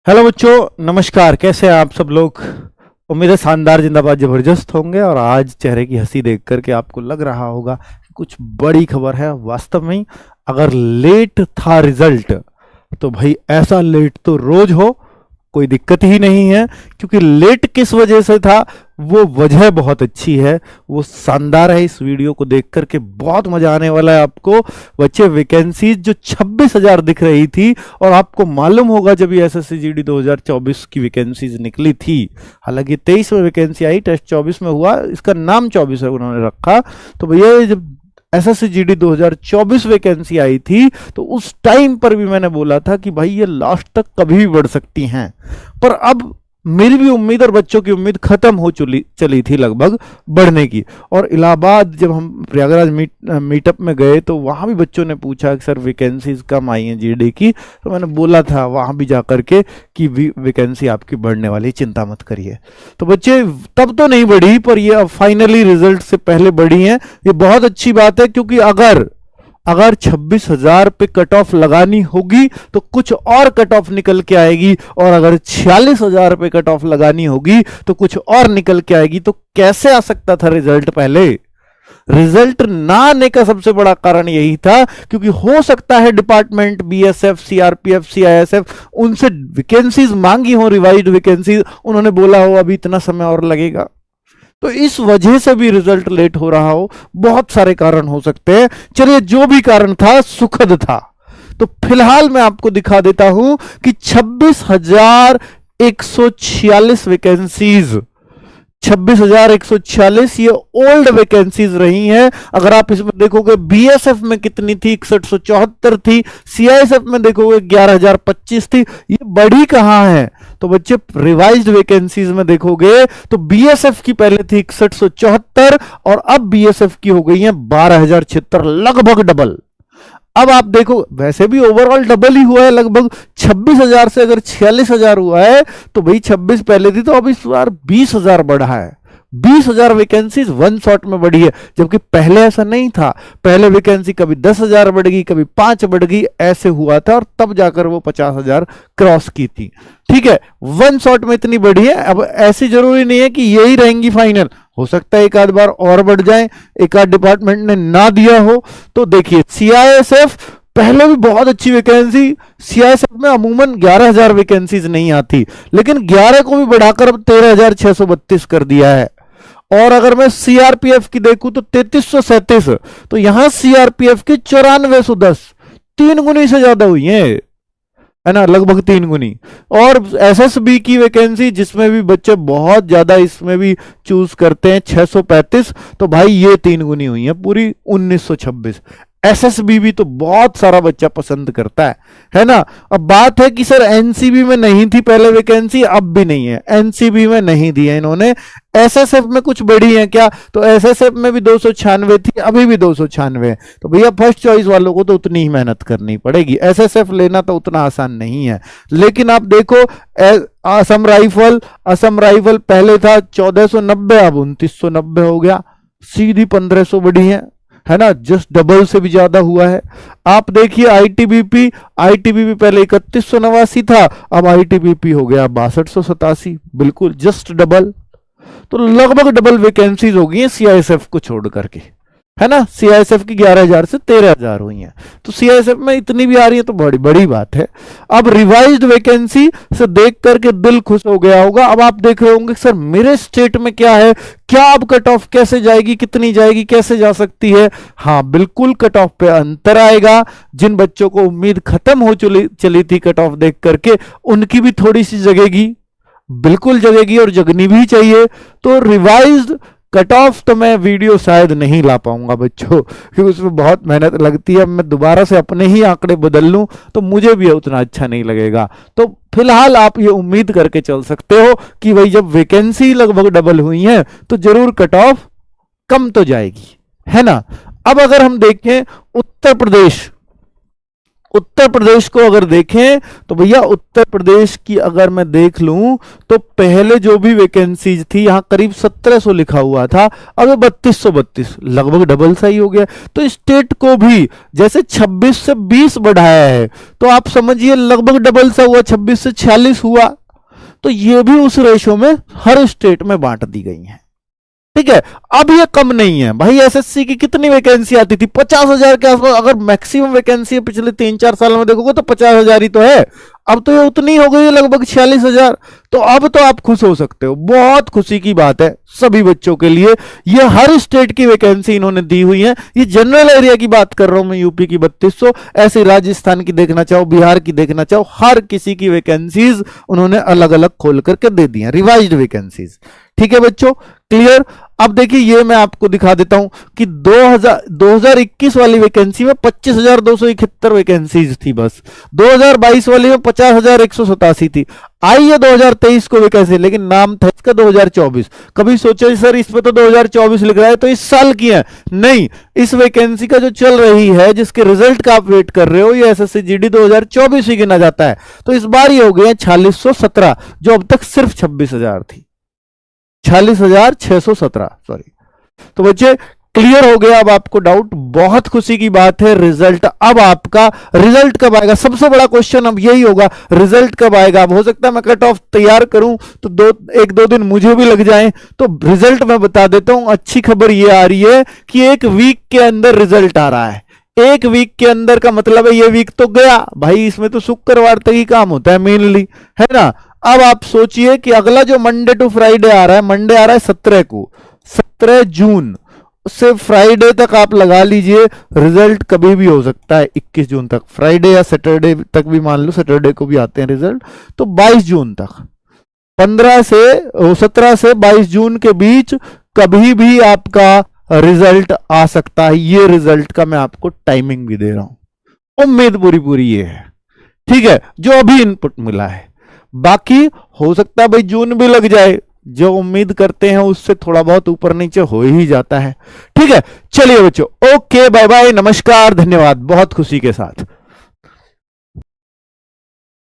Hello बच्चों, नमस्कार। कैसे हैं आप सब लोग? उम्मीद है शानदार, जिंदाबाद, जबरदस्त होंगे। और आज चेहरे की हंसी देख करके आपको लग रहा होगा कि कुछ बड़ी खबर है। वास्तव में अगर लेट था रिजल्ट तो भाई ऐसा लेट तो रोज हो, कोई दिक्कत ही नहीं है। क्योंकि लेट किस वजह से था, वो वजह बहुत अच्छी है, वो शानदार है। इस वीडियो को देख करके बहुत मजा आने वाला है आपको। बच्चे, वैकेंसीज जो 26,000 दिख रही थी, और आपको मालूम होगा जब ये एसएससी जीडी 2024 की वैकेंसीज निकली थी, हालांकि 23 में वैकेंसी आई, टेस्ट 24 में हुआ, इसका नाम 24 है उन्होंने रखा। तो भैया जब एसएससी जीडी 2024 वैकेंसी आई थी तो उस टाइम पर भी मैंने बोला था कि भाई ये लास्ट तक कभी भी बढ़ सकती हैं। पर अब मेरी भी उम्मीद और बच्चों की उम्मीद खत्म हो चली थी लगभग बढ़ने की। और इलाहाबाद जब हम प्रयागराज मीटअप में गए तो वहां भी बच्चों ने पूछा कि सर वैकेंसीज कम आई हैं जीडी की। तो मैंने बोला था वहां भी जाकर के कि वैकेंसी आपकी बढ़ने वाली, चिंता मत करिए। तो बच्चे, तब तो नहीं बढ़ी, पर ये अब फाइनली रिजल्ट से पहले बढ़ी हैं। ये बहुत अच्छी बात है, क्योंकि अगर 26,000 पे कट ऑफ लगानी होगी तो कुछ और कट ऑफ निकल के आएगी, और अगर 46,000 पे कट ऑफ लगानी होगी तो कुछ और निकल के आएगी। तो कैसे आ सकता था रिजल्ट पहले? रिजल्ट ना आने का सबसे बड़ा कारण यही था क्योंकि हो सकता है डिपार्टमेंट, बीएसएफ, सीआरपीएफ, सीआईएसएफ, उनसे वैकेंसीज मांगी हो, रिवाइज्ड वैकेंसीज, उन्होंने बोला हो अभी इतना समय और लगेगा, तो इस वजह से भी रिजल्ट लेट हो रहा हो। बहुत सारे कारण हो सकते हैं। चलिए, जो भी कारण था सुखद था। तो फिलहाल मैं आपको दिखा देता हूं कि 26,146 वैकेंसीज, 26,146 ये ओल्ड वैकेंसीज रही हैं। अगर आप इसमें देखोगे बीएसएफ में कितनी थी, 6174 थी। सीआईएसएफ में देखोगे 11,025 थी। ये बढ़ी कहां है? तो बच्चे, रिवाइज्ड वैकेंसीज में देखोगे तो बीएसएफ की पहले थी 6174 और अब बीएसएफ की हो गई है 12,076, लगभग डबल। अब आप देखो, वैसे भी ओवरऑल डबल ही हुआ है लगभग। 26,000 से अगर 46,000 हुआ है तो भाई 26 पहले थी, तो अब इस बार 20,000 बढ़ा है। 20,000 वैकेंसीज वन शॉट में बढ़ी है, जबकि पहले ऐसा नहीं था। पहले वैकेंसी कभी 10,000 बढ़ गई, कभी 5 बढ़ गई, ऐसे हुआ था, और तब जाकर वो 50,000 क्रॉस की थी। ठीक है, वन शॉट में इतनी बढ़ी है। अब ऐसी जरूरी नहीं है कि यही रहेंगी फाइनल, हो सकता है एक आध बार और बढ़ जाए, एक आध डिपार्टमेंट ने ना दिया हो। तो देखिए, सीआईएसएफ पहले भी बहुत अच्छी वैकेंसी, सीआईएसएफ में अमूमन 11,000 वैकेंसीज नहीं आती, लेकिन 11 को भी बढ़ाकर अब 13,632 कर दिया है। और अगर मैं सीआरपीएफ की देखूं तो 3337, तो यहां सीआरपीएफ की 9410, 3 गुनी से ज्यादा हुई है ना, लगभग 3 गुनी। और एसएसबी की वैकेंसी, जिसमें भी बच्चे बहुत ज्यादा इसमें भी चूज करते हैं, 635, तो भाई ये 3 गुनी हुई है, पूरी 1926। एसएसबी भी तो बहुत सारा बच्चा पसंद करता है ना। अब बात है कि सर एनसीबी में नहीं थी पहले वैकेंसी, अब भी नहीं है, एनसीबी में नहीं दी है इन्होंने। एसएसएफ में कुछ बढ़ी है क्या? तो एसएसएफ में भी 296 थी, अभी भी 296। तो भैया, फर्स्ट चॉइस वालों को तो उतनी ही मेहनत करनी पड़ेगी। एसएसएफ लेना तो उतना आसान नहीं है। लेकिन आप देखो, असम राइफल पहले था 1490, अब 2990 हो गया, सीधी 1500 बढ़ी है ना, जस्ट डबल से भी ज्यादा हुआ है। आप देखिए आईटीबीपी पहले 3189 था, अब आईटीबीपी हो गया 6287, बिल्कुल जस्ट डबल। तो लगभग डबल वैकेंसीज हो गई है सीआईएसएफ को छोड़ करके, है ना। सीआईएसएफ की 11,000 से 13,000 हुई हैं, तो सीआईएसएफ में इतनी भी आ रही है तो बड़ी बड़ी बात है। अब रिवाइज्ड वैकेंसी से देख करके दिल खुश हो गया होगा। अब आप देख रहे होंगे सर मेरे स्टेट में क्या है, क्या अब कट ऑफ कैसे जाएगी, कितनी जाएगी, कैसे जा सकती है? हाँ, बिल्कुल कट ऑफ पे अंतर आएगा। जिन बच्चों को उम्मीद खत्म हो चली थी कट ऑफ देख करके, उनकी भी थोड़ी सी जगेगी, बिल्कुल जगेगी, और जगनी भी चाहिए। तो रिवाइज्ड कट ऑफ तो मैं वीडियो शायद नहीं ला पाऊंगा बच्चों, क्योंकि उसमें बहुत मेहनत लगती है। मैं दोबारा से अपने ही आंकड़े बदल लूं तो मुझे भी उतना अच्छा नहीं लगेगा। तो फिलहाल आप ये उम्मीद करके चल सकते हो कि भाई जब वैकेंसी लगभग डबल हुई है तो जरूर कट ऑफ कम तो जाएगी, है ना। अब अगर हम देखें उत्तर प्रदेश, उत्तर प्रदेश को अगर देखें तो भैया उत्तर प्रदेश की अगर मैं देख लूं तो पहले जो भी वैकेंसीज थी यहां करीब 1700 लिखा हुआ था, अब 3232, लगभग डबल सा ही हो गया। तो स्टेट को भी जैसे 26 से 20 बढ़ाया है तो आप समझिए लगभग डबल सा हुआ, 26 से 46 हुआ। तो ये भी उस रेशो में हर स्टेट में बांट दी गई है। ठीक है, अब ये कम नहीं है भाई। एसएससी की कितनी वैकेंसी आती थी? 50,000 के आसपास। अगर मैक्सिमम वैकेंसी है पिछले 3-4 साल में देखोगे तो 50,000 ही तो है। अब तो ये उतनी हो गई है, लगभग 46,000। तो अब तो आप खुश हो सकते हो, बहुत खुशी की बात है सभी बच्चों के लिए। ये हर स्टेट की वैकेंसी इन्होंने दी हुई है। ये जनरल एरिया की बात कर रहा हूं मैं, यूपी की 3200, ऐसे राजस्थान की देखना चाहो, बिहार की देखना चाहो, हर किसी की वैकेंसीज उन्होंने अलग अलग खोल करके दे दी है, रिवाइज्ड वैकेंसीज। ठीक है बच्चों, क्लियर। अब देखिए ये मैं आपको दिखा देता हूं कि 2021 वाली वैकेंसी में 25,271 वैकेंसीज थी बस। 2022 वाली में 50,187 थी। आई है 2023 को वैकेंसी, लेकिन नाम था इसका 2024। कभी सोचा सर इस पे तो 2024 लिख रहा है तो इस साल की है? नहीं, इस वैकेंसी का जो चल रही है, जिसके रिजल्ट का आप वेट कर रहे हो, ये एसएससी जीडी 2024 ही गिना जाता है। तो इस बार ये हो गए 4617, जो अब तक सिर्फ 26,000 थी। 46,617, सॉरी। तो बच्चे क्लियर हो गया अब आपको डाउट? बहुत खुशी की बात है। रिजल्ट अब आपका, रिजल्ट कब आएगा? सबसे बड़ा क्वेश्चन अब यही होगा, रिजल्ट कब आएगा? अब हो सकता है मैं कट ऑफ तैयार करूं तो 1-2 दिन मुझे भी लग जाएं। तो रिजल्ट मैं बता देता हूं। अच्छी खबर ये आ रही है कि 1 वीक के अंदर रिजल्ट आ रहा है। 1 वीक के अंदर का मतलब है ये वीक तो गया भाई, इसमें तो शुक्रवार तक ही काम होता है मेनली, है ना। अब आप सोचिए कि अगला जो मंडे टू फ्राइडे आ रहा है, मंडे आ रहा है 17 को, 17 जून से फ्राइडे तक आप लगा लीजिए, रिजल्ट कभी भी हो सकता है। 21 जून तक, फ्राइडे या सैटरडे तक भी मान लो, सैटरडे को भी आते हैं रिजल्ट। तो 22 जून तक, 17 से 22 जून के बीच कभी भी आपका रिजल्ट आ सकता है। ये रिजल्ट का मैं आपको टाइमिंग भी दे रहा हूं, उम्मीद पूरी ये है। ठीक है, जो अभी इनपुट मिला है। बाकी हो सकता है भाई जून भी लग जाए, जो उम्मीद करते हैं उससे थोड़ा बहुत ऊपर नीचे हो ही जाता है। ठीक है, चलिए बच्चों, ओके, बाय बाय, नमस्कार, धन्यवाद, बहुत खुशी के साथ।